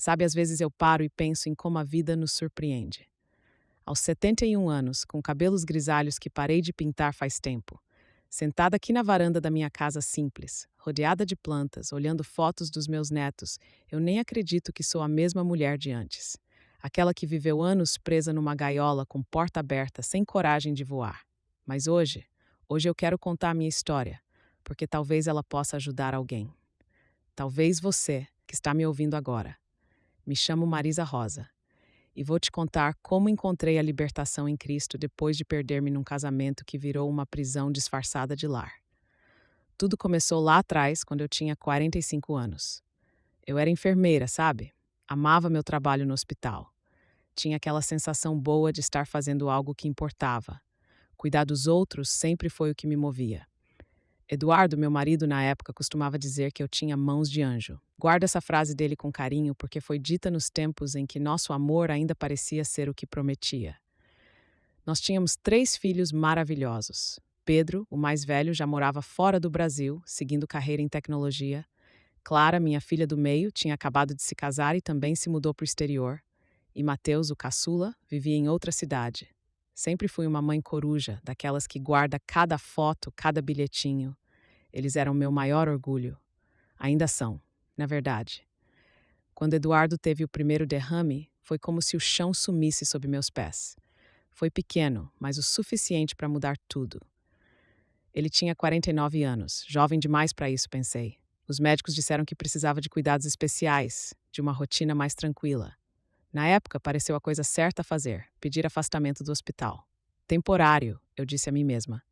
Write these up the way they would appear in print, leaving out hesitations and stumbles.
Sabe, às vezes eu paro e penso em como a vida nos surpreende. Aos 71 anos, com cabelos grisalhos que parei de pintar faz tempo, sentada aqui na varanda da minha casa simples, rodeada de plantas, olhando fotos dos meus netos, eu nem acredito que sou a mesma mulher de antes. Aquela que viveu anos presa numa gaiola com porta aberta, sem coragem de voar. Mas hoje eu quero contar a minha história, porque talvez ela possa ajudar alguém. Talvez você, que está me ouvindo agora. Me chamo Marisa Rosa e vou te contar como encontrei a libertação em Cristo depois de perder-me num casamento que virou uma prisão disfarçada de lar. Tudo começou lá atrás, quando eu tinha 45 anos. Eu era enfermeira, sabe? Amava meu trabalho no hospital. Tinha aquela sensação boa de estar fazendo algo que importava. Cuidar dos outros sempre foi o que me movia. Eduardo, meu marido na época, costumava dizer que eu tinha mãos de anjo. Guardo essa frase dele com carinho porque foi dita nos tempos em que nosso amor ainda parecia ser o que prometia. Nós tínhamos 3 filhos maravilhosos. Pedro, o mais velho, já morava fora do Brasil, seguindo carreira em tecnologia. Clara, minha filha do meio, tinha acabado de se casar e também se mudou para o exterior. E Mateus, o caçula, vivia em outra cidade. Sempre fui uma mãe coruja, daquelas que guarda cada foto, cada bilhetinho. Eles eram meu maior orgulho. Ainda são, na verdade. Quando Eduardo teve o primeiro derrame, foi como se o chão sumisse sob meus pés. Foi pequeno, mas o suficiente para mudar tudo. Ele tinha 49 anos, jovem demais para isso, pensei. Os médicos disseram que precisava de cuidados especiais, de uma rotina mais tranquila. Na época, pareceu a coisa certa a fazer, pedir afastamento do hospital. Temporário, eu disse a mim mesma.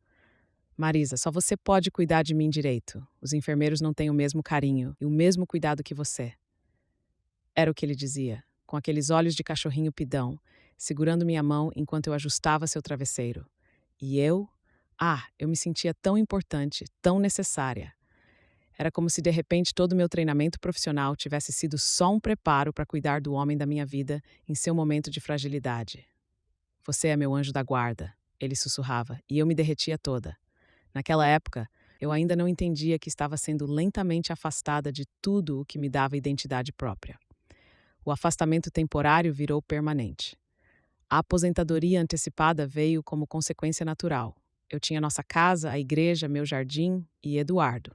Marisa, só você pode cuidar de mim direito. Os enfermeiros não têm o mesmo carinho e o mesmo cuidado que você. Era o que ele dizia, com aqueles olhos de cachorrinho pidão, segurando minha mão enquanto eu ajustava seu travesseiro. E eu me sentia tão importante, tão necessária. Era como se de repente todo o meu treinamento profissional tivesse sido só um preparo para cuidar do homem da minha vida em seu momento de fragilidade. Você é meu anjo da guarda, ele sussurrava, e eu me derretia toda. Naquela época, eu ainda não entendia que estava sendo lentamente afastada de tudo o que me dava identidade própria. O afastamento temporário virou permanente. A aposentadoria antecipada veio como consequência natural. Eu tinha nossa casa, a igreja, meu jardim e Eduardo.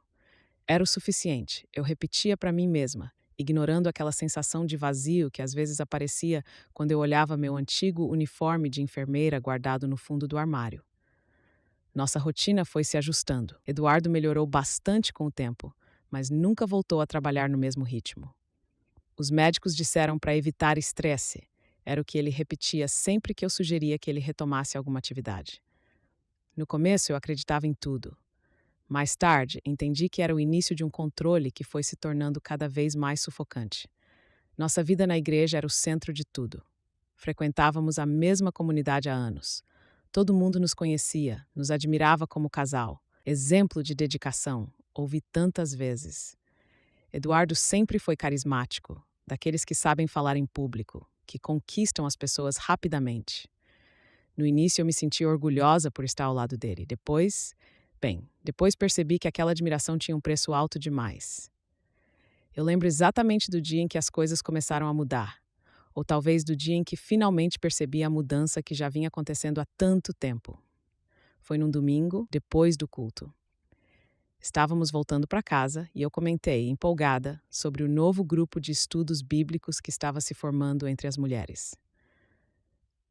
Era o suficiente, eu repetia para mim mesma, ignorando aquela sensação de vazio que às vezes aparecia quando eu olhava meu antigo uniforme de enfermeira guardado no fundo do armário. Nossa rotina foi se ajustando. Eduardo melhorou bastante com o tempo, mas nunca voltou a trabalhar no mesmo ritmo. Os médicos disseram para evitar estresse. Era o que ele repetia sempre que eu sugeria que ele retomasse alguma atividade. No começo, eu acreditava em tudo. Mais tarde, entendi que era o início de um controle que foi se tornando cada vez mais sufocante. Nossa vida na igreja era o centro de tudo. Frequentávamos a mesma comunidade há anos. Todo mundo nos conhecia, nos admirava como casal. Exemplo de dedicação, ouvi tantas vezes. Eduardo sempre foi carismático, daqueles que sabem falar em público, que conquistam as pessoas rapidamente. No início eu me sentia orgulhosa por estar ao lado dele. Depois percebi que aquela admiração tinha um preço alto demais. Eu lembro exatamente do dia em que as coisas começaram a mudar, ou talvez do dia em que finalmente percebi a mudança que já vinha acontecendo há tanto tempo. Foi num domingo, depois do culto. Estávamos voltando para casa e eu comentei, empolgada, sobre o novo grupo de estudos bíblicos que estava se formando entre as mulheres.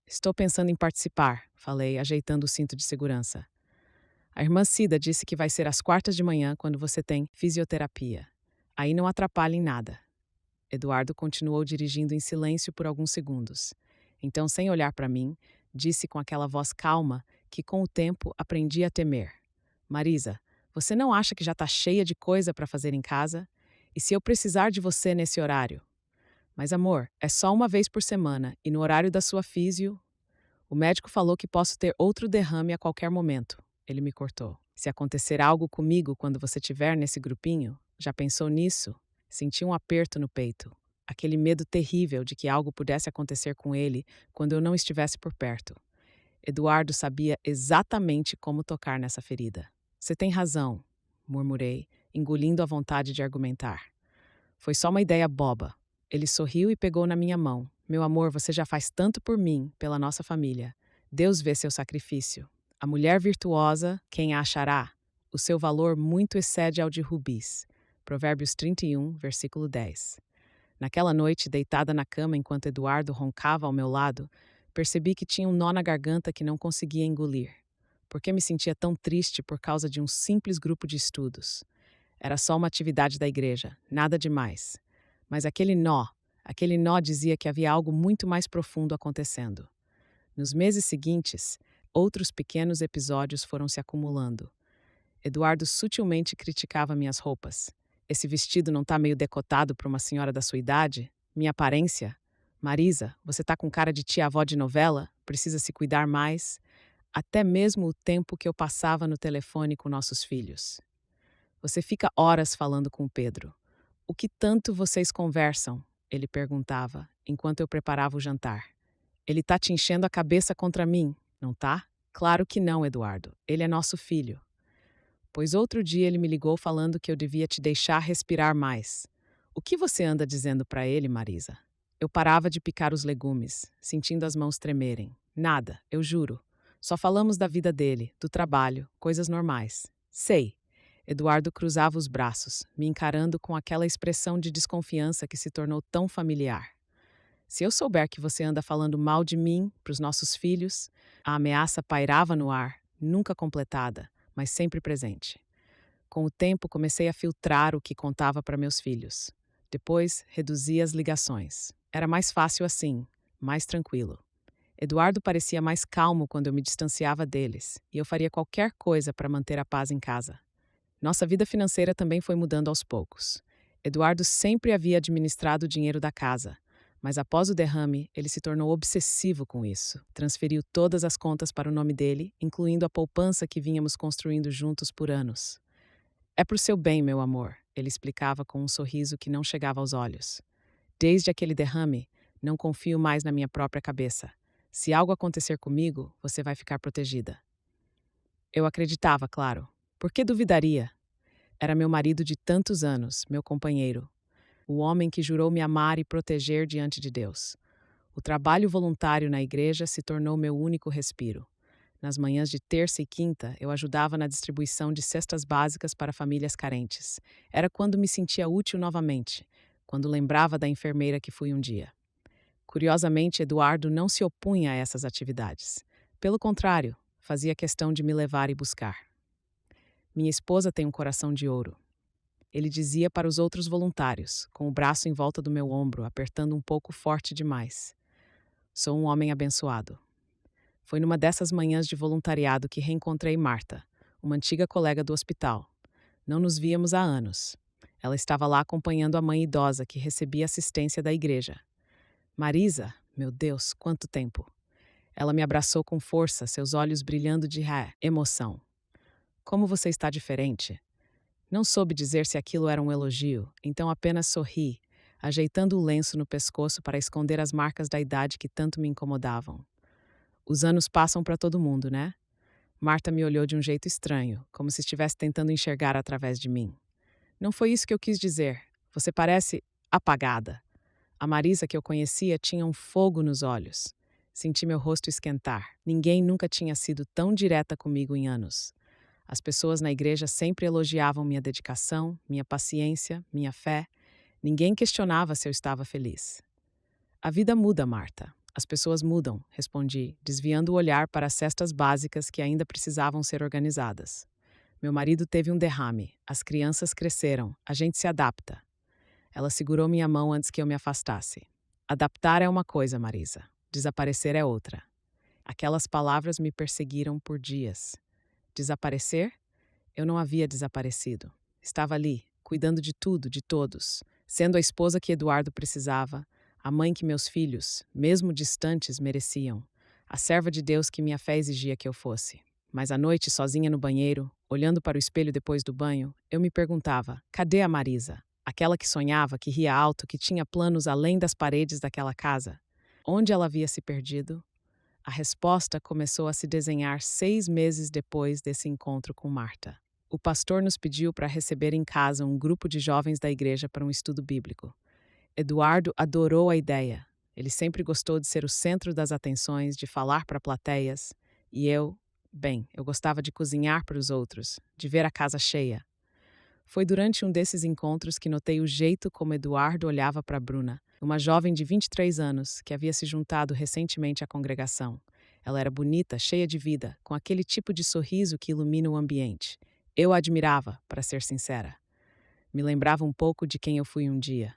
Estou pensando em participar, falei, ajeitando o cinto de segurança. A irmã Cida disse que vai ser às quartas de manhã quando você tem fisioterapia. Aí não atrapalha em nada. Eduardo continuou dirigindo em silêncio por alguns segundos. Então, sem olhar para mim, disse com aquela voz calma que com o tempo aprendi a temer. Marisa, você não acha que já está cheia de coisa para fazer em casa? E se eu precisar de você nesse horário? Mas amor, é só uma vez por semana e no horário da sua fisio. O médico falou que posso ter outro derrame a qualquer momento. Ele me cortou. Se acontecer algo comigo quando você estiver nesse grupinho, já pensou nisso? Senti um aperto no peito. Aquele medo terrível de que algo pudesse acontecer com ele quando eu não estivesse por perto. Eduardo sabia exatamente como tocar nessa ferida. Você tem razão, murmurei, engolindo a vontade de argumentar. Foi só uma ideia boba. Ele sorriu e pegou na minha mão. Meu amor, você já faz tanto por mim, pela nossa família. Deus vê seu sacrifício. A mulher virtuosa, quem a achará? O seu valor muito excede ao de rubis. Provérbios 31, versículo 10. Naquela noite, deitada na cama enquanto Eduardo roncava ao meu lado, percebi que tinha um nó na garganta que não conseguia engolir. Por que me sentia tão triste por causa de um simples grupo de estudos? Era só uma atividade da igreja, nada demais. Mas aquele nó dizia que havia algo muito mais profundo acontecendo. Nos meses seguintes, outros pequenos episódios foram se acumulando. Eduardo sutilmente criticava minhas roupas. Esse vestido não tá meio decotado para uma senhora da sua idade? Minha aparência? Marisa, você tá com cara de tia-avó de novela? Precisa se cuidar mais? Até mesmo o tempo que eu passava no telefone com nossos filhos. Você fica horas falando com o Pedro. O que tanto vocês conversam? Ele perguntava, enquanto eu preparava o jantar. Ele tá te enchendo a cabeça contra mim, não tá? Claro que não, Eduardo. Ele é nosso filho. Pois outro dia ele me ligou falando que eu devia te deixar respirar mais. O que você anda dizendo para ele, Marisa? Eu parava de picar os legumes, sentindo as mãos tremerem. Nada, eu juro. Só falamos da vida dele, do trabalho, coisas normais. Sei. Eduardo cruzava os braços, me encarando com aquela expressão de desconfiança que se tornou tão familiar. Se eu souber que você anda falando mal de mim para os nossos filhos, a ameaça pairava no ar, nunca completada, mas sempre presente. Com o tempo, comecei a filtrar o que contava para meus filhos. Depois, reduzi as ligações. Era mais fácil assim, mais tranquilo. Eduardo parecia mais calmo quando eu me distanciava deles, e eu faria qualquer coisa para manter a paz em casa. Nossa vida financeira também foi mudando aos poucos. Eduardo sempre havia administrado o dinheiro da casa, mas após o derrame, ele se tornou obsessivo com isso. Transferiu todas as contas para o nome dele, incluindo a poupança que vínhamos construindo juntos por anos. É pro seu bem, meu amor, ele explicava com um sorriso que não chegava aos olhos. Desde aquele derrame, não confio mais na minha própria cabeça. Se algo acontecer comigo, você vai ficar protegida. Eu acreditava, claro. Por que duvidaria? Era meu marido de tantos anos, meu companheiro. O homem que jurou me amar e proteger diante de Deus. O trabalho voluntário na igreja se tornou meu único respiro. Nas manhãs de terça e quinta, eu ajudava na distribuição de cestas básicas para famílias carentes. Era quando me sentia útil novamente, quando lembrava da enfermeira que fui um dia. Curiosamente, Eduardo não se opunha a essas atividades. Pelo contrário, fazia questão de me levar e buscar. Minha esposa tem um coração de ouro. Ele dizia para os outros voluntários, com o braço em volta do meu ombro, apertando um pouco forte demais. Sou um homem abençoado. Foi numa dessas manhãs de voluntariado que reencontrei Marta, uma antiga colega do hospital. Não nos víamos há anos. Ela estava lá acompanhando a mãe idosa que recebia assistência da igreja. Marisa, meu Deus, quanto tempo! Ela me abraçou com força, seus olhos brilhando de emoção. Como você está diferente? Não soube dizer se aquilo era um elogio, então apenas sorri, ajeitando o lenço no pescoço para esconder as marcas da idade que tanto me incomodavam. Os anos passam para todo mundo, né? Marta me olhou de um jeito estranho, como se estivesse tentando enxergar através de mim. Não foi isso que eu quis dizer. Você parece apagada. A Marisa que eu conhecia tinha um fogo nos olhos. Senti meu rosto esquentar. Ninguém nunca tinha sido tão direta comigo em anos. As pessoas na igreja sempre elogiavam minha dedicação, minha paciência, minha fé. Ninguém questionava se eu estava feliz. A vida muda, Marta. As pessoas mudam, respondi, desviando o olhar para as cestas básicas que ainda precisavam ser organizadas. Meu marido teve um derrame, as crianças cresceram, a gente se adapta. Ela segurou minha mão antes que eu me afastasse. Adaptar é uma coisa, Marisa. Desaparecer é outra. Aquelas palavras me perseguiram por dias. Desaparecer? Eu não havia desaparecido. Estava ali, cuidando de tudo, de todos, sendo a esposa que Eduardo precisava, a mãe que meus filhos, mesmo distantes, mereciam, a serva de Deus que minha fé exigia que eu fosse. Mas à noite, sozinha no banheiro, olhando para o espelho depois do banho, eu me perguntava, cadê a Marisa? Aquela que sonhava, que ria alto, que tinha planos além das paredes daquela casa? Onde ela havia se perdido? A resposta começou a se desenhar 6 meses depois desse encontro com Marta. O pastor nos pediu para receber em casa um grupo de jovens da igreja para um estudo bíblico. Eduardo adorou a ideia. Ele sempre gostou de ser o centro das atenções, de falar para plateias. E eu gostava de cozinhar para os outros, de ver a casa cheia. Foi durante um desses encontros que notei o jeito como Eduardo olhava para Bruna, uma jovem de 23 anos que havia se juntado recentemente à congregação. Ela era bonita, cheia de vida, com aquele tipo de sorriso que ilumina o ambiente. Eu a admirava, para ser sincera. Me lembrava um pouco de quem eu fui um dia.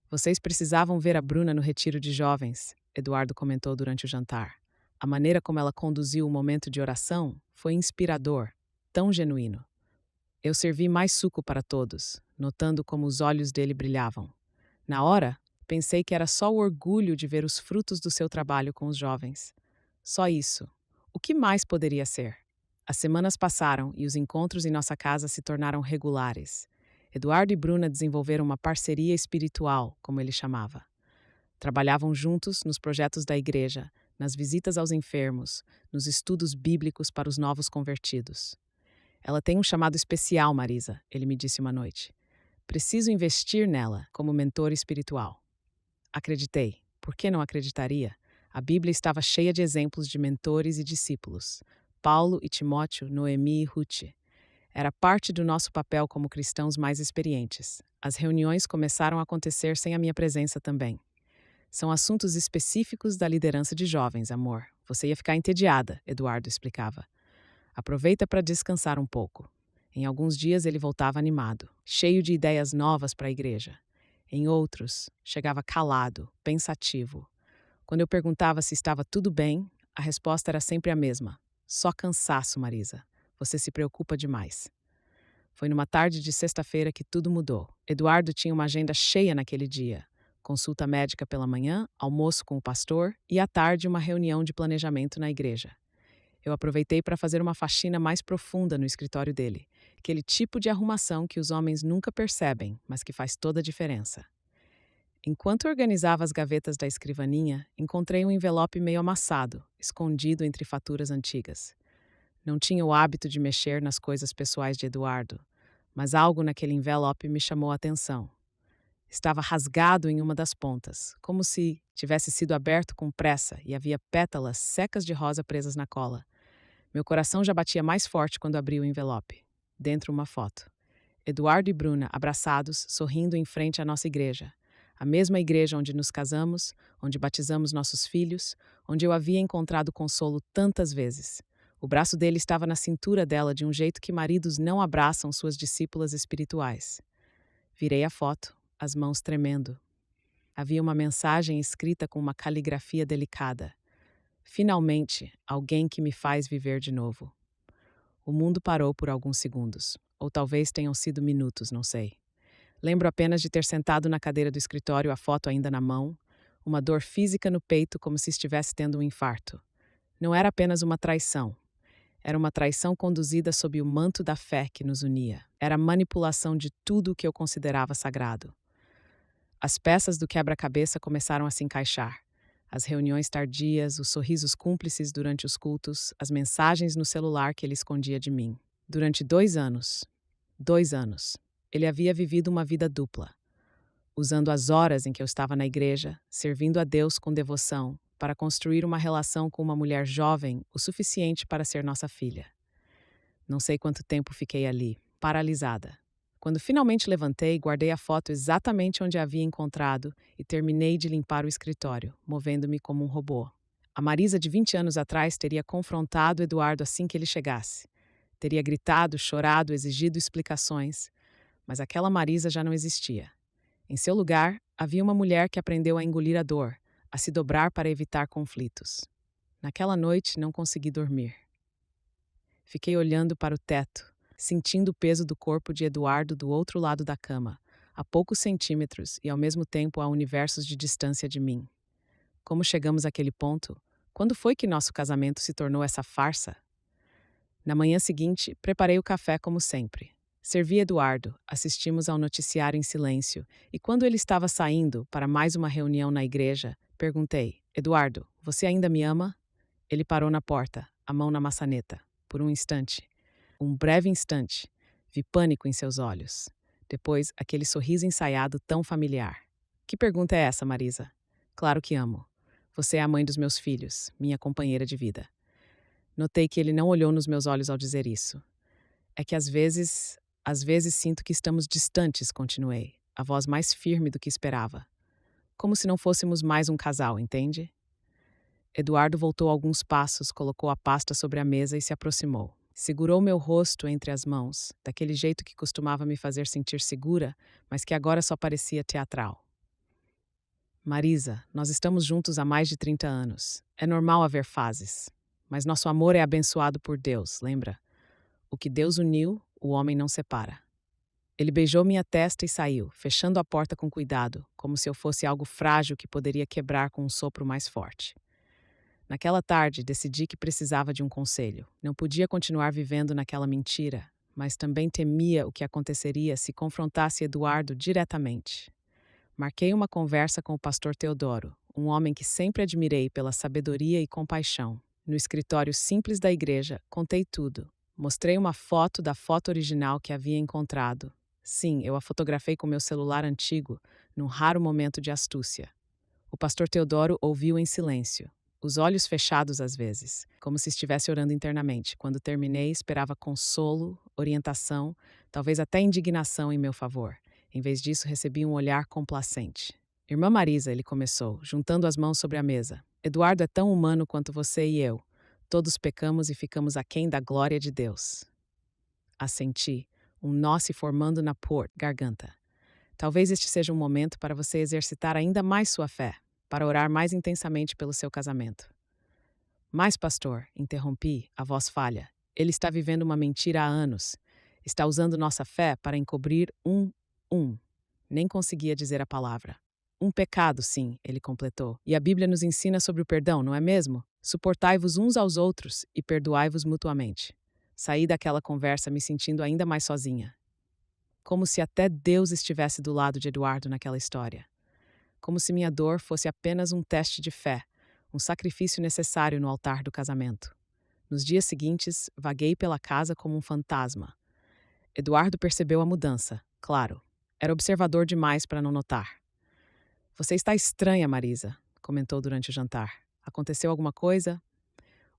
Vocês precisavam ver a Bruna no retiro de jovens, Eduardo comentou durante o jantar. A maneira como ela conduziu o momento de oração foi inspirador, tão genuíno. Eu servi mais suco para todos, notando como os olhos dele brilhavam. Na hora, pensei que era só o orgulho de ver os frutos do seu trabalho com os jovens. Só isso. O que mais poderia ser? As semanas passaram e os encontros em nossa casa se tornaram regulares. Eduardo e Bruna desenvolveram uma parceria espiritual, como ele chamava. Trabalhavam juntos nos projetos da igreja, nas visitas aos enfermos, nos estudos bíblicos para os novos convertidos. Ela tem um chamado especial, Marisa, ele me disse uma noite. Preciso investir nela como mentor espiritual. Acreditei. Por que não acreditaria? A Bíblia estava cheia de exemplos de mentores e discípulos. Paulo e Timóteo, Noemi e Ruth. Era parte do nosso papel como cristãos mais experientes. As reuniões começaram a acontecer sem a minha presença também. São assuntos específicos da liderança de jovens, amor. Você ia ficar entediada, Eduardo explicava. Aproveita para descansar um pouco. Em alguns dias ele voltava animado, cheio de ideias novas para a igreja. Em outros, chegava calado, pensativo. Quando eu perguntava se estava tudo bem, a resposta era sempre a mesma. Só cansaço, Marisa. Você se preocupa demais. Foi numa tarde de sexta-feira que tudo mudou. Eduardo tinha uma agenda cheia naquele dia. Consulta médica pela manhã, almoço com o pastor e à tarde uma reunião de planejamento na igreja. Eu aproveitei para fazer uma faxina mais profunda no escritório dele. Aquele tipo de arrumação que os homens nunca percebem, mas que faz toda a diferença. Enquanto organizava as gavetas da escrivaninha, encontrei um envelope meio amassado, escondido entre faturas antigas. Não tinha o hábito de mexer nas coisas pessoais de Eduardo, mas algo naquele envelope me chamou a atenção. Estava rasgado em uma das pontas, como se tivesse sido aberto com pressa e havia pétalas secas de rosa presas na cola. Meu coração já batia mais forte quando abri o envelope. Dentro uma foto. Eduardo e Bruna abraçados, sorrindo em frente à nossa igreja. A mesma igreja onde nos casamos, onde batizamos nossos filhos, onde eu havia encontrado consolo tantas vezes. O braço dele estava na cintura dela de um jeito que maridos não abraçam suas discípulas espirituais. Virei a foto, as mãos tremendo. Havia uma mensagem escrita com uma caligrafia delicada. Finalmente, alguém que me faz viver de novo. O mundo parou por alguns segundos, ou talvez tenham sido minutos, não sei. Lembro apenas de ter sentado na cadeira do escritório, a foto ainda na mão, uma dor física no peito como se estivesse tendo um infarto. Não era apenas uma traição. Era uma traição conduzida sob o manto da fé que nos unia. Era a manipulação de tudo o que eu considerava sagrado. As peças do quebra-cabeça começaram a se encaixar. As reuniões tardias, os sorrisos cúmplices durante os cultos, as mensagens no celular que ele escondia de mim. Durante 2 anos, ele havia vivido uma vida dupla, usando as horas em que eu estava na igreja, servindo a Deus com devoção, para construir uma relação com uma mulher jovem o suficiente para ser nossa filha. Não sei quanto tempo fiquei ali, paralisada. Quando finalmente levantei, guardei a foto exatamente onde a havia encontrado e terminei de limpar o escritório, movendo-me como um robô. A Marisa de 20 anos atrás teria confrontado Eduardo assim que ele chegasse. Teria gritado, chorado, exigido explicações. Mas aquela Marisa já não existia. Em seu lugar, havia uma mulher que aprendeu a engolir a dor, a se dobrar para evitar conflitos. Naquela noite, não consegui dormir. Fiquei olhando para o teto, sentindo o peso do corpo de Eduardo do outro lado da cama, a poucos centímetros e ao mesmo tempo a universos de distância de mim. Como chegamos àquele ponto? Quando foi que nosso casamento se tornou essa farsa? Na manhã seguinte, preparei o café como sempre. Servi Eduardo, assistimos ao noticiário em silêncio, e quando ele estava saindo para mais uma reunião na igreja, perguntei: Eduardo, você ainda me ama? Ele parou na porta, a mão na maçaneta. Por um instante. Um breve instante. Vi pânico em seus olhos. Depois, aquele sorriso ensaiado tão familiar. Que pergunta é essa, Marisa? Claro que amo. Você é a mãe dos meus filhos, minha companheira de vida. Notei que ele não olhou nos meus olhos ao dizer isso. É que às vezes sinto que estamos distantes, continuei, a voz mais firme do que esperava. Como se não fôssemos mais um casal, entende? Eduardo voltou alguns passos, colocou a pasta sobre a mesa e se aproximou. Segurou meu rosto entre as mãos, daquele jeito que costumava me fazer sentir segura, mas que agora só parecia teatral. Marisa, nós estamos juntos há mais de 30 anos. É normal haver fases. Mas nosso amor é abençoado por Deus, lembra? O que Deus uniu, o homem não separa. Ele beijou minha testa e saiu, fechando a porta com cuidado, como se eu fosse algo frágil que poderia quebrar com um sopro mais forte. Naquela tarde, decidi que precisava de um conselho. Não podia continuar vivendo naquela mentira, mas também temia o que aconteceria se confrontasse Eduardo diretamente. Marquei uma conversa com o pastor Teodoro, um homem que sempre admirei pela sabedoria e compaixão. No escritório simples da igreja, contei tudo. Mostrei uma foto da foto original que havia encontrado. Sim, eu a fotografei com meu celular antigo, num raro momento de astúcia. O pastor Teodoro ouviu em silêncio, os olhos fechados às vezes, como se estivesse orando internamente. Quando terminei, esperava consolo, orientação, talvez até indignação em meu favor. Em vez disso, recebi um olhar complacente. Irmã Marisa, ele começou, juntando as mãos sobre a mesa. Eduardo é tão humano quanto você e eu. Todos pecamos e ficamos aquém da glória de Deus. Assenti, um nó se formando na garganta. Talvez este seja um momento para você exercitar ainda mais sua fé, para orar mais intensamente pelo seu casamento. Mas, pastor, interrompi, a voz falha. Ele está vivendo uma mentira há anos. Está usando nossa fé para encobrir Nem conseguia dizer a palavra. Um pecado, sim, ele completou. E a Bíblia nos ensina sobre o perdão, não é mesmo? Suportai-vos uns aos outros e perdoai-vos mutuamente. Saí daquela conversa me sentindo ainda mais sozinha. Como se até Deus estivesse do lado de Eduardo naquela história. Como se minha dor fosse apenas um teste de fé, um sacrifício necessário no altar do casamento. Nos dias seguintes, vaguei pela casa como um fantasma. Eduardo percebeu a mudança, claro. Era observador demais para não notar. Você está estranha, Marisa, comentou durante o jantar. Aconteceu alguma coisa?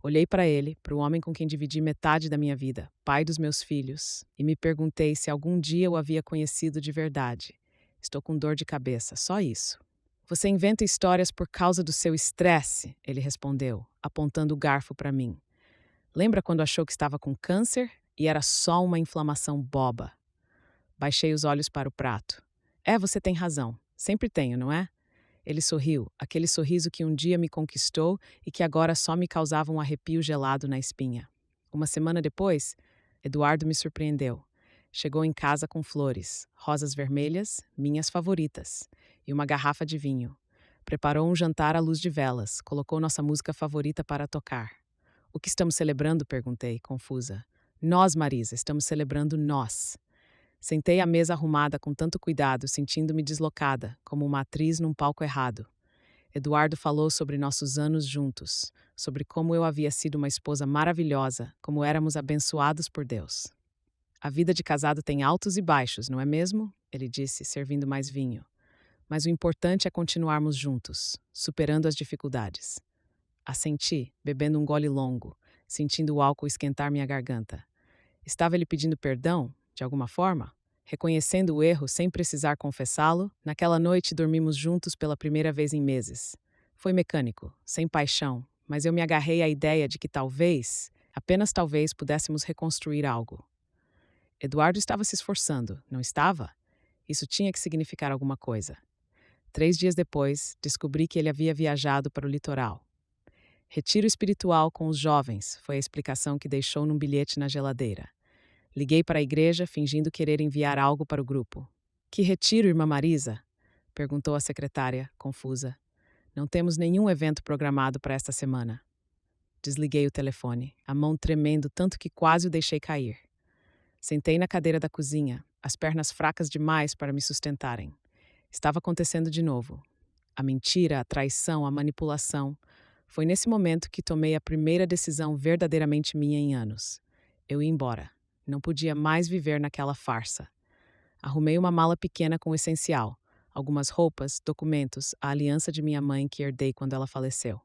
Olhei para ele, para o homem com quem dividi metade da minha vida, pai dos meus filhos, e me perguntei se algum dia eu havia conhecido de verdade. Estou com dor de cabeça, só isso. Você inventa histórias por causa do seu estresse, ele respondeu, apontando o garfo para mim. Lembra quando achou que estava com câncer e era só uma inflamação boba? Baixei os olhos para o prato. Você tem razão. Sempre tenho, não é? Ele sorriu, aquele sorriso que um dia me conquistou e que agora só me causava um arrepio gelado na espinha. Uma semana depois, Eduardo me surpreendeu. Chegou em casa com flores, rosas vermelhas, minhas favoritas, e uma garrafa de vinho. Preparou um jantar à luz de velas, colocou nossa música favorita para tocar. O que estamos celebrando? Perguntei, confusa. Nós, Marisa, estamos celebrando nós. Sentei à mesa arrumada com tanto cuidado, sentindo-me deslocada, como uma atriz num palco errado. Eduardo falou sobre nossos anos juntos, sobre como eu havia sido uma esposa maravilhosa, como éramos abençoados por Deus. A vida de casado tem altos e baixos, não é mesmo? Ele disse, servindo mais vinho. Mas o importante é continuarmos juntos, superando as dificuldades. Assenti, bebendo um gole longo, sentindo o álcool esquentar minha garganta. Estava ele pedindo perdão, de alguma forma? Reconhecendo o erro sem precisar confessá-lo, naquela noite dormimos juntos pela primeira vez em meses. Foi mecânico, sem paixão, mas eu me agarrei à ideia de que talvez, apenas talvez, pudéssemos reconstruir algo. Eduardo estava se esforçando, não estava? Isso tinha que significar alguma coisa. 3 dias depois, descobri que ele havia viajado para o litoral. Retiro espiritual com os jovens, foi a explicação que deixou num bilhete na geladeira. Liguei para a igreja, fingindo querer enviar algo para o grupo. Que retiro, irmã Marisa? Perguntou a secretária, confusa. Não temos nenhum evento programado para esta semana. Desliguei o telefone, a mão tremendo tanto que quase o deixei cair. Sentei na cadeira da cozinha, as pernas fracas demais para me sustentarem. Estava acontecendo de novo. A mentira, a traição, a manipulação. Foi nesse momento que tomei a primeira decisão verdadeiramente minha em anos. Eu ia embora. Não podia mais viver naquela farsa. Arrumei uma mala pequena com o essencial: algumas roupas, documentos, a aliança de minha mãe que herdei quando ela faleceu.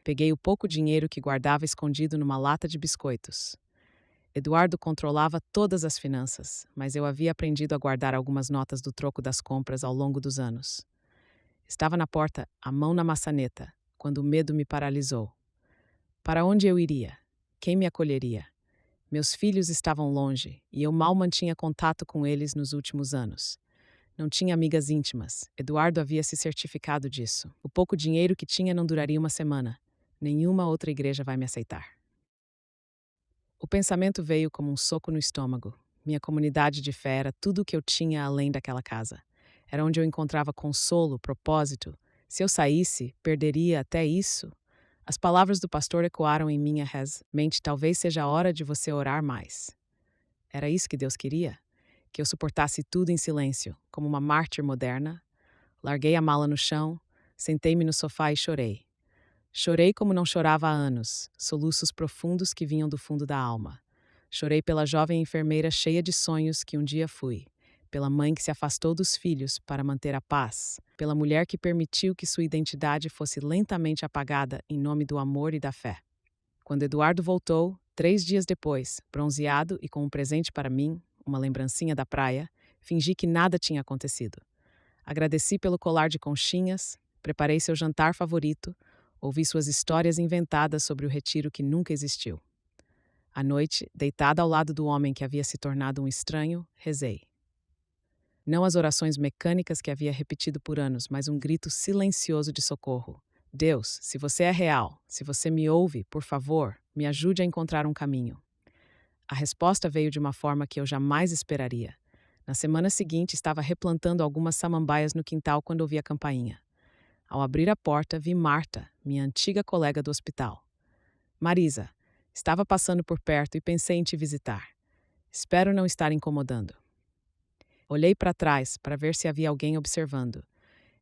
Peguei o pouco dinheiro que guardava escondido numa lata de biscoitos. Eduardo controlava todas as finanças, mas eu havia aprendido a guardar algumas notas do troco das compras ao longo dos anos. Estava na porta, a mão na maçaneta, quando o medo me paralisou. Para onde eu iria? Quem me acolheria? Meus filhos estavam longe e eu mal mantinha contato com eles nos últimos anos. Não tinha amigas íntimas. Eduardo havia se certificado disso. O pouco dinheiro que tinha não duraria uma semana. Nenhuma outra igreja vai me aceitar. O pensamento veio como um soco no estômago. Minha comunidade de fé era tudo o que eu tinha além daquela casa. Era onde eu encontrava consolo, propósito. Se eu saísse, perderia até isso? As palavras do pastor ecoaram em minha mente, talvez seja a hora de você orar mais. Era isso que Deus queria? Que eu suportasse tudo em silêncio, como uma mártir moderna? Larguei a mala no chão, sentei-me no sofá e chorei. Chorei como não chorava há anos, soluços profundos que vinham do fundo da alma. Chorei pela jovem enfermeira cheia de sonhos que um dia fui, pela mãe que se afastou dos filhos para manter a paz, pela mulher que permitiu que sua identidade fosse lentamente apagada em nome do amor e da fé. Quando Eduardo voltou, 3 dias depois, bronzeado e com um presente para mim, uma lembrancinha da praia, fingi que nada tinha acontecido. Agradeci pelo colar de conchinhas, preparei seu jantar favorito, ouvi suas histórias inventadas sobre o retiro que nunca existiu. À noite, deitada ao lado do homem que havia se tornado um estranho, rezei. Não as orações mecânicas que havia repetido por anos, mas um grito silencioso de socorro. Deus, se você é real, se você me ouve, por favor, me ajude a encontrar um caminho. A resposta veio de uma forma que eu jamais esperaria. Na semana seguinte, estava replantando algumas samambaias no quintal quando ouvi a campainha. Ao abrir a porta, vi Marta, minha antiga colega do hospital. Marisa, estava passando por perto e pensei em te visitar. Espero não estar incomodando. Olhei para trás para ver se havia alguém observando.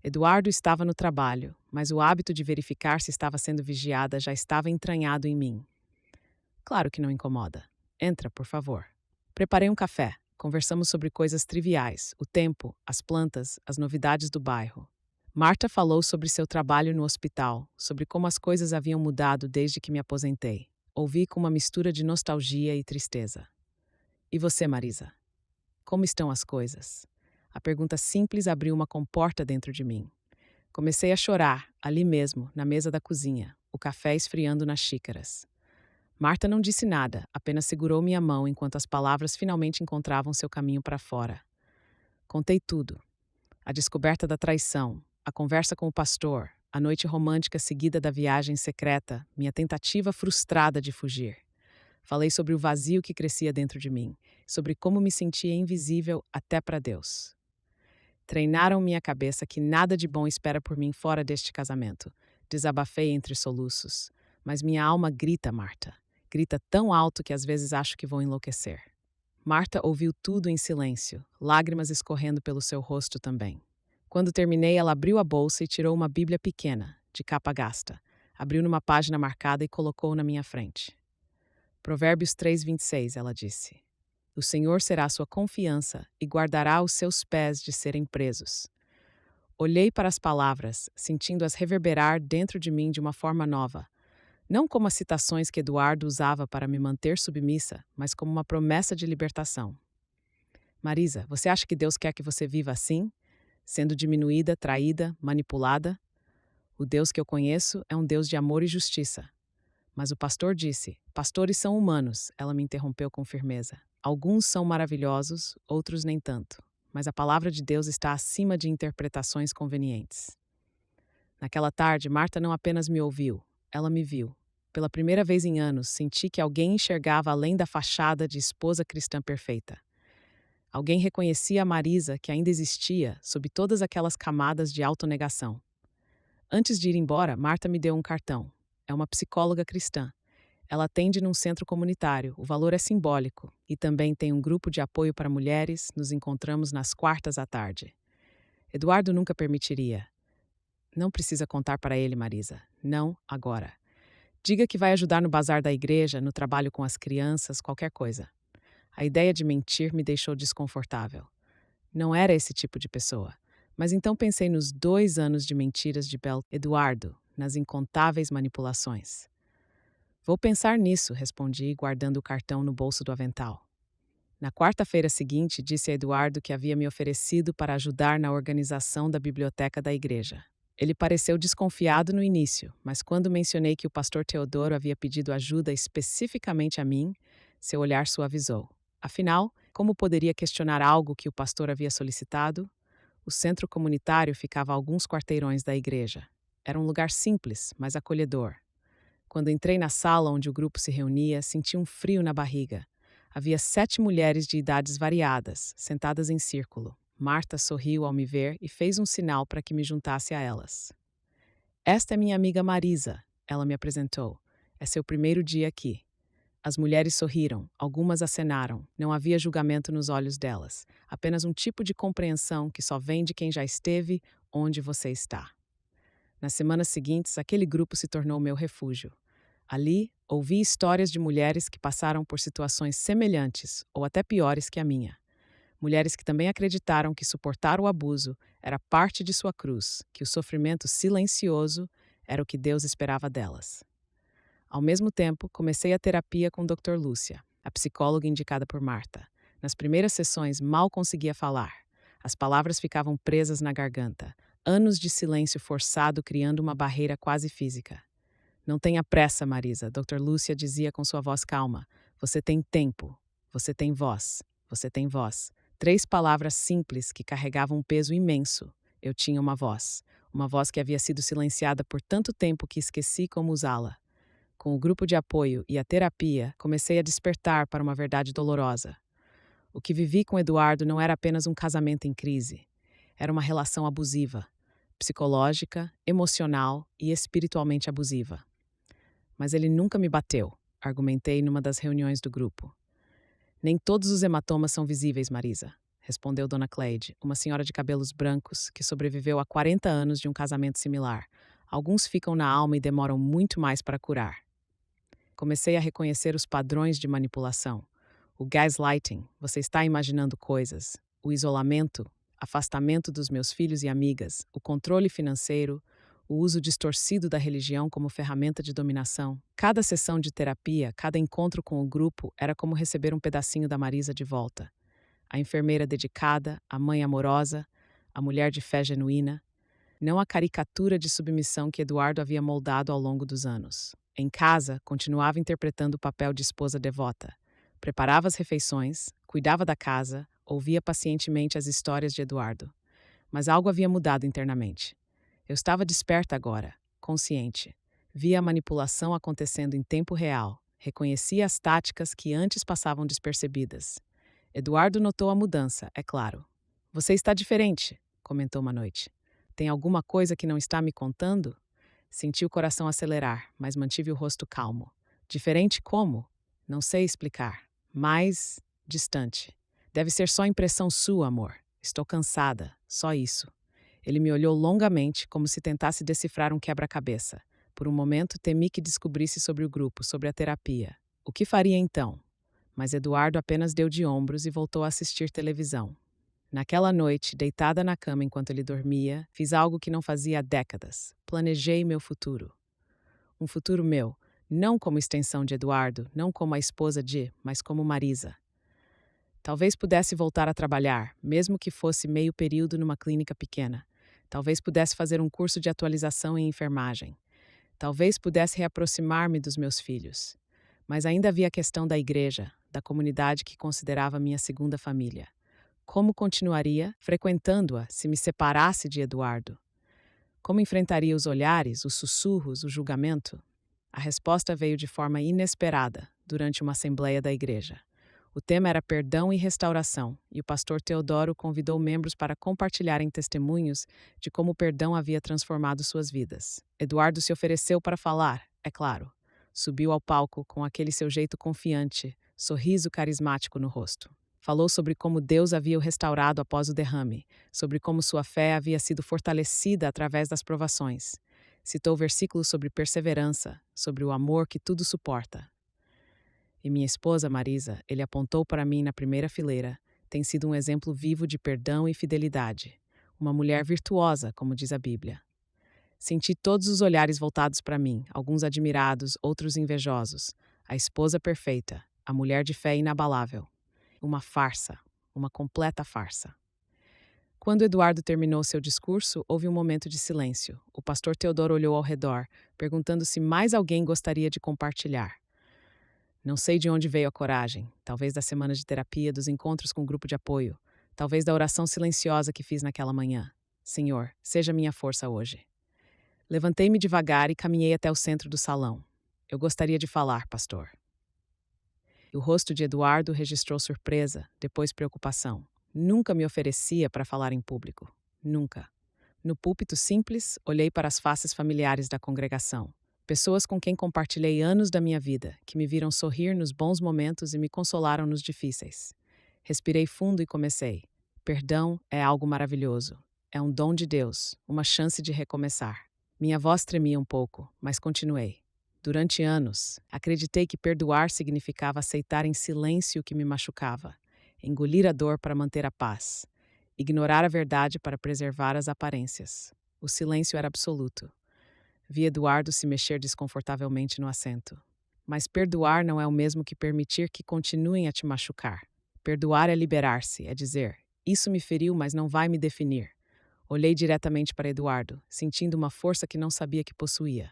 Eduardo estava no trabalho, mas o hábito de verificar se estava sendo vigiada já estava entranhado em mim. Claro que não incomoda. Entra, por favor. Preparei um café. Conversamos sobre coisas triviais, o tempo, as plantas, as novidades do bairro. Marta falou sobre seu trabalho no hospital, sobre como as coisas haviam mudado desde que me aposentei. Ouvi com uma mistura de nostalgia e tristeza. E você, Marisa? Como estão as coisas? A pergunta simples abriu uma comporta dentro de mim. Comecei a chorar, ali mesmo, na mesa da cozinha, o café esfriando nas xícaras. Marta não disse nada, apenas segurou minha mão enquanto as palavras finalmente encontravam seu caminho para fora. Contei tudo. A descoberta da traição, a conversa com o pastor, a noite romântica seguida da viagem secreta, minha tentativa frustrada de fugir. Falei sobre o vazio que crescia dentro de mim, sobre como me sentia invisível até para Deus. Treinaram minha cabeça que nada de bom espera por mim fora deste casamento. Desabafei entre soluços. Mas minha alma grita, Marta. Grita tão alto que às vezes acho que vou enlouquecer. Marta ouviu tudo em silêncio, lágrimas escorrendo pelo seu rosto também. Quando terminei, ela abriu a bolsa e tirou uma Bíblia pequena, de capa gasta. Abriu numa página marcada e colocou na minha frente. Provérbios 3:26, ela disse. O Senhor será sua confiança e guardará os seus pés de serem presos. Olhei para as palavras, sentindo-as reverberar dentro de mim de uma forma nova. Não como as citações que Eduardo usava para me manter submissa, mas como uma promessa de libertação. Marisa, você acha que Deus quer que você viva assim? Sendo diminuída, traída, manipulada? O Deus que eu conheço é um Deus de amor e justiça. Mas o pastor disse, pastores são humanos, ela me interrompeu com firmeza. Alguns são maravilhosos, outros nem tanto. Mas a palavra de Deus está acima de interpretações convenientes. Naquela tarde, Marta não apenas me ouviu, ela me viu. Pela primeira vez em anos, senti que alguém enxergava além da fachada de esposa cristã perfeita. Alguém reconhecia a Marisa que ainda existia sob todas aquelas camadas de autonegação. Antes de ir embora, Marta me deu um cartão. É uma psicóloga cristã. Ela atende num centro comunitário, o valor é simbólico. E também tem um grupo de apoio para mulheres, nos encontramos nas quartas à tarde. Eduardo nunca permitiria. Não precisa contar para ele, Marisa. Não agora. Diga que vai ajudar no bazar da igreja, no trabalho com as crianças, qualquer coisa. A ideia de mentir me deixou desconfortável. Não era esse tipo de pessoa. Mas então pensei nos 2 anos de mentiras de Bel Eduardo, nas incontáveis manipulações. Vou pensar nisso, respondi, guardando o cartão no bolso do avental. Na quarta-feira seguinte, disse a Eduardo que havia me oferecido para ajudar na organização da biblioteca da igreja. Ele pareceu desconfiado no início, mas quando mencionei que o pastor Teodoro havia pedido ajuda especificamente a mim, seu olhar suavizou. Afinal, como poderia questionar algo que o pastor havia solicitado? O centro comunitário ficava a alguns quarteirões da igreja. Era um lugar simples, mas acolhedor. Quando entrei na sala onde o grupo se reunia, senti um frio na barriga. Havia 7 mulheres de idades variadas, sentadas em círculo. Marta sorriu ao me ver e fez um sinal para que me juntasse a elas. Esta é minha amiga Marisa, ela me apresentou. É seu primeiro dia aqui. As mulheres sorriram, algumas acenaram. Não havia julgamento nos olhos delas, apenas um tipo de compreensão que só vem de quem já esteve onde você está. Nas semanas seguintes, aquele grupo se tornou meu refúgio. Ali, ouvi histórias de mulheres que passaram por situações semelhantes ou até piores que a minha. Mulheres que também acreditaram que suportar o abuso era parte de sua cruz, que o sofrimento silencioso era o que Deus esperava delas. Ao mesmo tempo, comecei a terapia com Dr. Lúcia, a psicóloga indicada por Marta. Nas primeiras sessões, mal conseguia falar. As palavras ficavam presas na garganta. Anos de silêncio forçado criando uma barreira quase física. Não tenha pressa, Marisa, Dr. Lúcia dizia com sua voz calma. Você tem tempo. Você tem voz. Você tem voz. 3 palavras simples que carregavam um peso imenso. Eu tinha uma voz. Uma voz que havia sido silenciada por tanto tempo que esqueci como usá-la. Com o grupo de apoio e a terapia, comecei a despertar para uma verdade dolorosa. O que vivi com Eduardo não era apenas um casamento em crise. Era uma relação abusiva, psicológica, emocional e espiritualmente abusiva. Mas ele nunca me bateu, argumentei numa das reuniões do grupo. Nem todos os hematomas são visíveis, Marisa, respondeu Dona Cleide, uma senhora de cabelos brancos que sobreviveu a 40 anos de um casamento similar. Alguns ficam na alma e demoram muito mais para curar. Comecei a reconhecer os padrões de manipulação. O gaslighting, você está imaginando coisas. O isolamento, afastamento dos meus filhos e amigas. O controle financeiro. O uso distorcido da religião como ferramenta de dominação. Cada sessão de terapia, cada encontro com o grupo era como receber um pedacinho da Marisa de volta. A enfermeira dedicada, a mãe amorosa, a mulher de fé genuína. Não a caricatura de submissão que Eduardo havia moldado ao longo dos anos. Em casa, continuava interpretando o papel de esposa devota. Preparava as refeições, cuidava da casa, ouvia pacientemente as histórias de Eduardo. Mas algo havia mudado internamente. Eu estava desperta agora, consciente. Via a manipulação acontecendo em tempo real. Reconhecia as táticas que antes passavam despercebidas. Eduardo notou a mudança, é claro. Você está diferente, comentou uma noite. Tem alguma coisa que não está me contando? Senti o coração acelerar, mas mantive o rosto calmo. Diferente como? Não sei explicar. Mais distante. Deve ser só impressão sua, amor. Estou cansada, só isso. Ele me olhou longamente, como se tentasse decifrar um quebra-cabeça. Por um momento, temi que descobrisse sobre o grupo, sobre a terapia. O que faria então? Mas Eduardo apenas deu de ombros e voltou a assistir televisão. Naquela noite, deitada na cama enquanto ele dormia, fiz algo que não fazia há décadas. Planejei meu futuro. Um futuro meu, não como extensão de Eduardo, não como a esposa de, mas como Marisa. Talvez pudesse voltar a trabalhar, mesmo que fosse meio período numa clínica pequena. Talvez pudesse fazer um curso de atualização em enfermagem. Talvez pudesse reaproximar-me dos meus filhos. Mas ainda havia a questão da igreja, da comunidade que considerava minha segunda família. Como continuaria frequentando-a se me separasse de Eduardo? Como enfrentaria os olhares, os sussurros, o julgamento? A resposta veio de forma inesperada, durante uma assembleia da igreja. O tema era perdão e restauração, e o pastor Teodoro convidou membros para compartilharem testemunhos de como o perdão havia transformado suas vidas. Eduardo se ofereceu para falar, é claro. Subiu ao palco com aquele seu jeito confiante, sorriso carismático no rosto. Falou sobre como Deus havia o restaurado após o derrame, sobre como sua fé havia sido fortalecida através das provações. Citou versículos sobre perseverança, sobre o amor que tudo suporta. E minha esposa, Marisa, ele apontou para mim na primeira fileira, tem sido um exemplo vivo de perdão e fidelidade. uma mulher virtuosa, como diz a Bíblia. Senti todos os olhares voltados para mim, alguns admirados, outros invejosos. A esposa perfeita, a mulher de fé inabalável. Uma farsa, uma completa farsa. Quando Eduardo terminou seu discurso, houve um momento de silêncio. O pastor Teodoro olhou ao redor, perguntando se mais alguém gostaria de compartilhar. Não sei de onde veio a coragem, talvez das semanas de terapia, dos encontros com o grupo de apoio, talvez da oração silenciosa que fiz naquela manhã. Senhor, seja minha força hoje. Levantei-me devagar e caminhei até o centro do salão. Eu gostaria de falar, pastor. O rosto de Eduardo registrou surpresa, depois preocupação. Nunca me oferecia para falar em público. Nunca. No púlpito simples, olhei para as faces familiares da congregação. Pessoas com quem compartilhei anos da minha vida, que me viram sorrir nos bons momentos e me consolaram nos difíceis. Respirei fundo e comecei. Perdão é algo maravilhoso. É um dom de Deus, uma chance de recomeçar. Minha voz tremia um pouco, mas continuei. Durante anos, acreditei que perdoar significava aceitar em silêncio o que me machucava, engolir a dor para manter a paz, ignorar a verdade para preservar as aparências. O silêncio era absoluto. Vi Eduardo se mexer desconfortavelmente no assento. Mas perdoar não é o mesmo que permitir que continuem a te machucar. Perdoar é liberar-se, é dizer: isso me feriu, mas não vai me definir. Olhei diretamente para Eduardo, sentindo uma força que não sabia que possuía.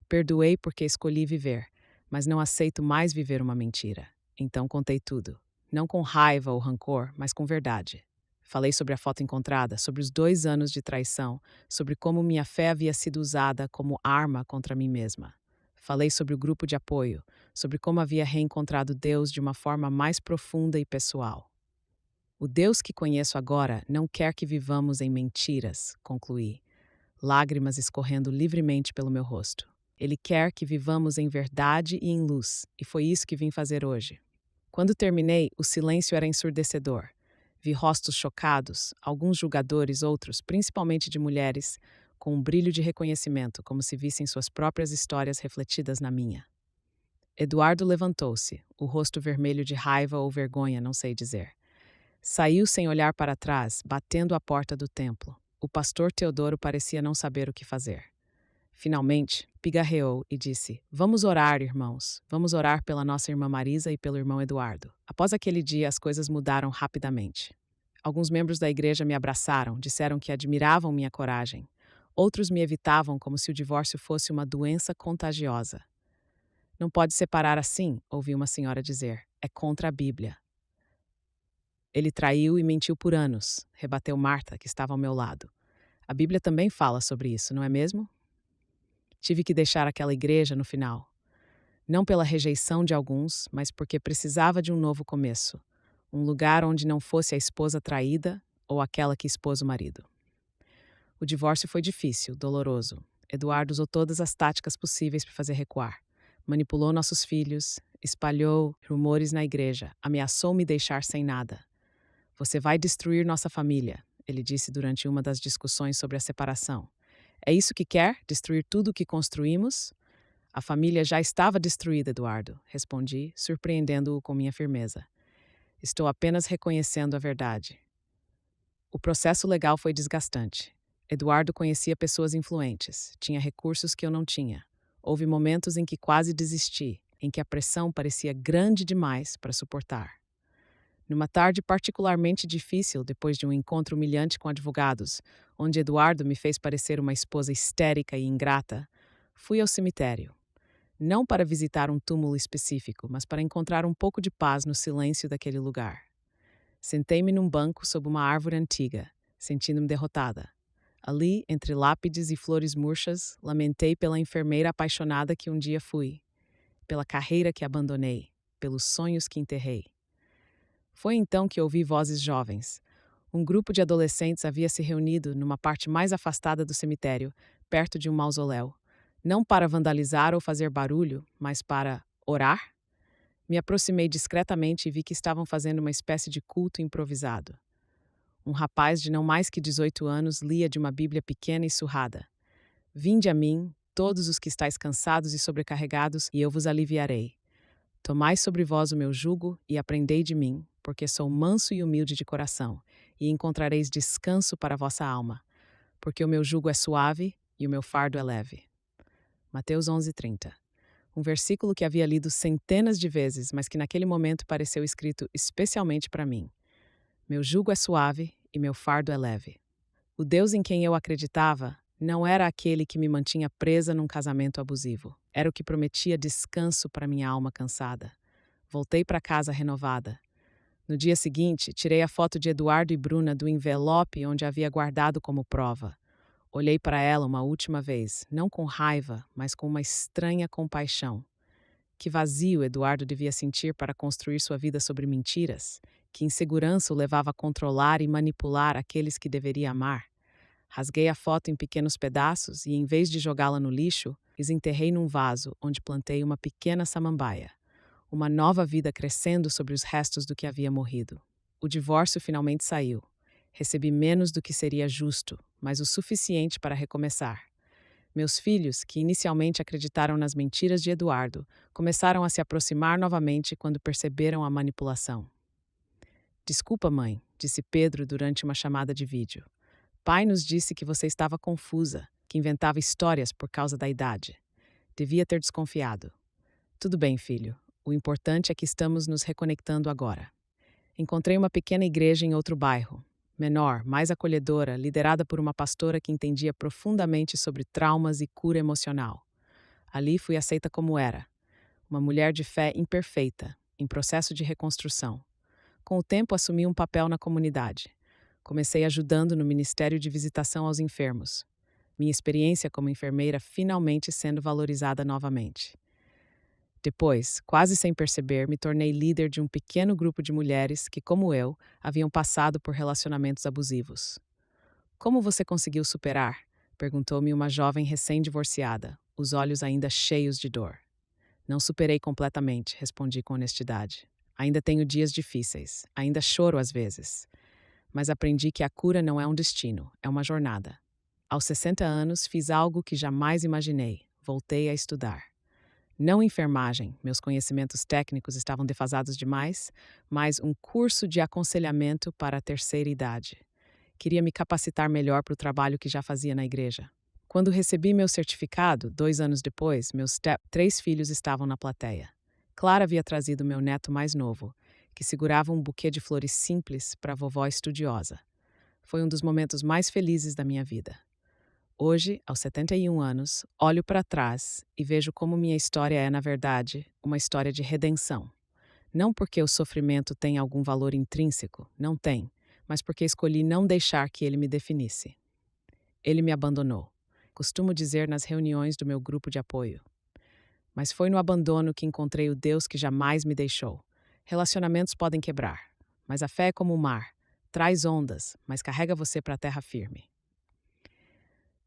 Perdoei porque escolhi viver, mas não aceito mais viver uma mentira. Então contei tudo. Não com raiva ou rancor, mas com verdade. Falei sobre a foto encontrada, sobre os 2 anos de traição, sobre como minha fé havia sido usada como arma contra mim mesma. Falei sobre o grupo de apoio, sobre como havia reencontrado Deus de uma forma mais profunda e pessoal. O Deus que conheço agora não quer que vivamos em mentiras, concluí, lágrimas escorrendo livremente pelo meu rosto. Ele quer que vivamos em verdade e em luz, e foi isso que vim fazer hoje. Quando terminei, o silêncio era ensurdecedor. Vi rostos chocados, alguns julgadores, outros, principalmente de mulheres, com um brilho de reconhecimento, como se vissem suas próprias histórias refletidas na minha. Eduardo levantou-se, o rosto vermelho de raiva ou vergonha, não sei dizer. Saiu sem olhar para trás, batendo a porta do templo. O pastor Teodoro parecia não saber o que fazer. Finalmente, pigarreou e disse: "Vamos orar, irmãos. Vamos orar pela nossa irmã Marisa e pelo irmão Eduardo." Após aquele dia, as coisas mudaram rapidamente. Alguns membros da igreja me abraçaram, disseram que admiravam minha coragem. Outros me evitavam como se o divórcio fosse uma doença contagiosa. "Não pode separar assim", ouvi uma senhora dizer. "É contra a Bíblia." "Ele traiu e mentiu por anos", rebateu Marta, que estava ao meu lado. "A Bíblia também fala sobre isso, não é mesmo?" Tive que deixar aquela igreja no final. Não pela rejeição de alguns, mas porque precisava de um novo começo. Um lugar onde não fosse a esposa traída ou aquela que expôs o marido. O divórcio foi difícil, doloroso. Eduardo usou todas as táticas possíveis para fazer recuar. Manipulou nossos filhos, espalhou rumores na igreja, ameaçou me deixar sem nada. "Você vai destruir nossa família", ele disse durante uma das discussões sobre a separação. "É isso que quer? Destruir tudo o que construímos?" "A família já estava destruída, Eduardo", respondi, surpreendendo-o com minha firmeza. "Estou apenas reconhecendo a verdade." O processo legal foi desgastante. Eduardo conhecia pessoas influentes, tinha recursos que eu não tinha. Houve momentos em que quase desisti, em que a pressão parecia grande demais para suportar. Numa tarde particularmente difícil, depois de um encontro humilhante com advogados, onde Eduardo me fez parecer uma esposa histérica e ingrata, fui ao cemitério. Não para visitar um túmulo específico, mas para encontrar um pouco de paz no silêncio daquele lugar. Sentei-me num banco sob uma árvore antiga, sentindo-me derrotada. Ali, entre lápides e flores murchas, lamentei pela enfermeira apaixonada que um dia fui, pela carreira que abandonei, pelos sonhos que enterrei. Foi então que ouvi vozes jovens. Um grupo de adolescentes havia se reunido numa parte mais afastada do cemitério, perto de um mausoléu. Não para vandalizar ou fazer barulho, mas para orar. Me aproximei discretamente e vi que estavam fazendo uma espécie de culto improvisado. Um rapaz de não mais que 18 anos lia de uma Bíblia pequena e surrada. "Vinde a mim, todos os que estáis cansados e sobrecarregados, e eu vos aliviarei. Tomai sobre vós o meu jugo e aprendei de mim, porque sou manso e humilde de coração, e encontrareis descanso para a vossa alma, porque o meu jugo é suave e o meu fardo é leve. Mateus 11:30. Um versículo que havia lido centenas de vezes, mas que naquele momento pareceu escrito especialmente para mim. Meu jugo é suave e meu fardo é leve. O Deus em quem eu acreditava não era aquele que me mantinha presa num casamento abusivo. Era o que prometia descanso para minha alma cansada. Voltei para casa renovada. No dia seguinte, tirei a foto de Eduardo e Bruna do envelope onde havia guardado como prova. Olhei para ela uma última vez, não com raiva, mas com uma estranha compaixão. Que vazio Eduardo devia sentir para construir sua vida sobre mentiras, que insegurança o levava a controlar e manipular aqueles que deveria amar. Rasguei a foto em pequenos pedaços e, em vez de jogá-la no lixo, desenterrei num vaso onde plantei uma pequena samambaia. Uma nova vida crescendo sobre os restos do que havia morrido. O divórcio finalmente saiu. Recebi menos do que seria justo, mas o suficiente para recomeçar. Meus filhos, que inicialmente acreditaram nas mentiras de Eduardo, começaram a se aproximar novamente quando perceberam a manipulação. Desculpa, mãe, disse Pedro durante uma chamada de vídeo. Pai nos disse que você estava confusa, que inventava histórias por causa da idade. Devia ter desconfiado. Tudo bem, filho. O importante é que estamos nos reconectando agora. Encontrei uma pequena igreja em outro bairro, menor, mais acolhedora, liderada por uma pastora que entendia profundamente sobre traumas e cura emocional. Ali fui aceita como era, uma mulher de fé imperfeita, em processo de reconstrução. Com o tempo, assumi um papel na comunidade. Comecei ajudando no Ministério de Visitação aos Enfermos. Minha experiência como enfermeira finalmente sendo valorizada novamente. Depois, quase sem perceber, me tornei líder de um pequeno grupo de mulheres que, como eu, haviam passado por relacionamentos abusivos. Como você conseguiu superar? Perguntou-me uma jovem recém-divorciada, os olhos ainda cheios de dor. Não superei completamente, respondi com honestidade. Ainda tenho dias difíceis, ainda choro às vezes. Mas aprendi que a cura não é um destino, é uma jornada. Aos 60 anos, fiz algo que jamais imaginei. Voltei a estudar. Não enfermagem, meus conhecimentos técnicos estavam defasados demais, mas um curso de aconselhamento para a terceira idade. Queria me capacitar melhor para o trabalho que já fazia na igreja. Quando recebi meu certificado, 2 anos depois, meus 3 filhos estavam na plateia. Clara havia trazido meu neto mais novo, que segurava um buquê de flores simples para a vovó estudiosa. Foi um dos momentos mais felizes da minha vida. Hoje, aos 71 anos, olho para trás e vejo como minha história é, na verdade, uma história de redenção. Não porque o sofrimento tem algum valor intrínseco, não tem, mas porque escolhi não deixar que ele me definisse. Ele me abandonou. Costumo dizer nas reuniões do meu grupo de apoio. Mas foi no abandono que encontrei o Deus que jamais me deixou. Relacionamentos podem quebrar, mas a fé é como o mar. Traz ondas, mas carrega você para a terra firme.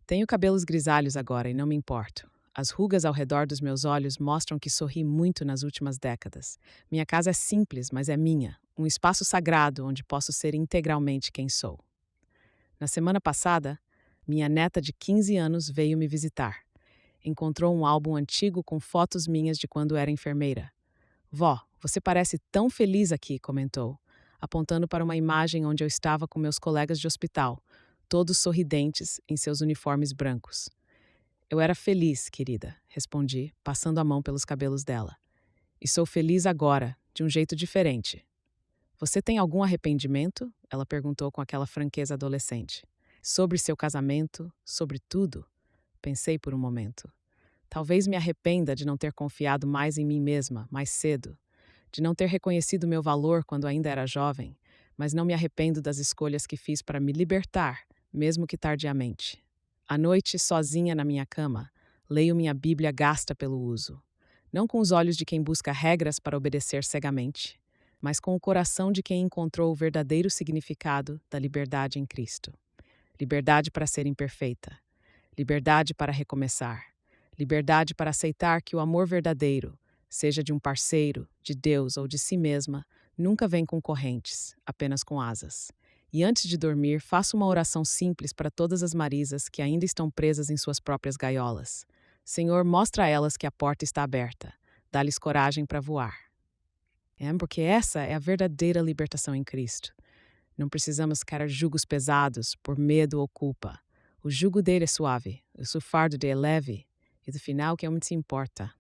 Tenho cabelos grisalhos agora e não me importo. As rugas ao redor dos meus olhos mostram que sorri muito nas últimas décadas. Minha casa é simples, mas é minha, um espaço sagrado onde posso ser integralmente quem sou. Na semana passada, minha neta de 15 anos veio me visitar. Encontrou um álbum antigo com fotos minhas de quando era enfermeira. Vó, você parece tão feliz aqui, comentou, apontando para uma imagem onde eu estava com meus colegas de hospital, todos sorridentes em seus uniformes brancos. Eu era feliz, querida, respondi, passando a mão pelos cabelos dela. E sou feliz agora, de um jeito diferente. Você tem algum arrependimento? Ela perguntou com aquela franqueza adolescente. Sobre seu casamento, sobre tudo? Pensei por um momento. Talvez me arrependa de não ter confiado mais em mim mesma, mais cedo, de não ter reconhecido meu valor quando ainda era jovem, mas não me arrependo das escolhas que fiz para me libertar, mesmo que tardiamente. À noite, sozinha na minha cama, leio minha Bíblia gasta pelo uso. Não com os olhos de quem busca regras para obedecer cegamente, mas com o coração de quem encontrou o verdadeiro significado da liberdade em Cristo. Liberdade para ser imperfeita. Liberdade para recomeçar. Liberdade para aceitar que o amor verdadeiro, seja de um parceiro, de Deus ou de si mesma, nunca vem com correntes, apenas com asas. E antes de dormir, faço uma oração simples para todas as Marisas que ainda estão presas em suas próprias gaiolas. Senhor, mostra a elas que a porta está aberta. Dá-lhes coragem para voar. Porque essa é a verdadeira libertação em Cristo. Não precisamos carregar jugos pesados por medo ou culpa. O jugo dele é suave, o seu fardo dele é leve, e no final o que realmente importa